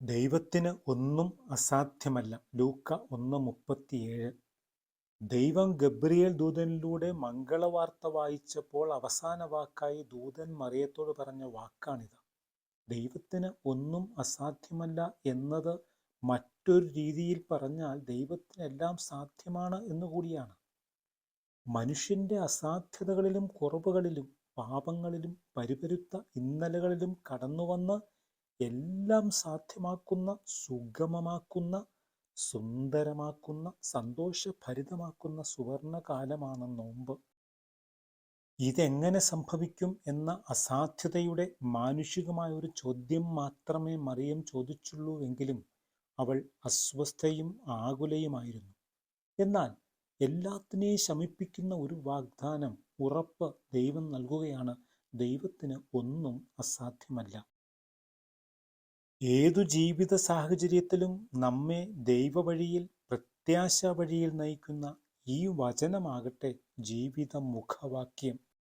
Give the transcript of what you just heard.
ദൈവത്തിന് ഒന്നും അസാധ്യമല്ല. ലൂക്ക 1:37. ദൈവം ഗബ്രിയേൽ ദൂതനിലൂടെ മംഗളവാർത്ത വായിച്ചപ്പോൾ അവസാന വാക്കായി ദൂതൻ മറിയത്തോട് പറഞ്ഞ വാക്കാണിത്. ദൈവത്തിന് ഒന്നും അസാധ്യമല്ല എന്നത് മറ്റൊരു രീതിയിൽ പറഞ്ഞാൽ ദൈവത്തിന് എല്ലാം സാധ്യമാണ് എന്നുകൂടിയാണ്. മനുഷ്യന്റെ അസാധ്യതകളിലും കുറവുകളിലും പാപങ്ങളിലും പരിപരുത്ത ഇന്നലകളിലും കടന്നുവന്ന് എല്ലാം സാധ്യമാക്കുന്ന, സുഗമമാക്കുന്ന, സുന്ദരമാക്കുന്ന, സന്തോഷഭരിതമാക്കുന്ന സുവർണകാലമാണ് നോമ്പ്. ഇതെങ്ങനെ സംഭവിക്കും എന്ന അസാധ്യതയുടെ മാനുഷികമായ ഒരു ചോദ്യം മാത്രമേ മറിയം ചോദിച്ചുള്ളൂവെങ്കിലും അവൾ അസ്വസ്ഥയും ആകുലയുമായിരുന്നു. എന്നാൽ എല്ലാത്തിനെയും ശമിപ്പിക്കുന്ന ഒരു വാഗ്ദാനം, ഉറപ്പ് ദൈവം നൽകുകയാണ്. ദൈവത്തിന് ഒന്നും അസാധ്യമല്ല. ഏതു ജീവിത സാഹചര്യത്തിലും നമ്മെ ദൈവവഴിയിൽ, പ്രത്യാശ വഴിയിൽ നയിക്കുന്ന ഈ വചനമാകട്ടെ ജീവിത മുഖവാക്യം.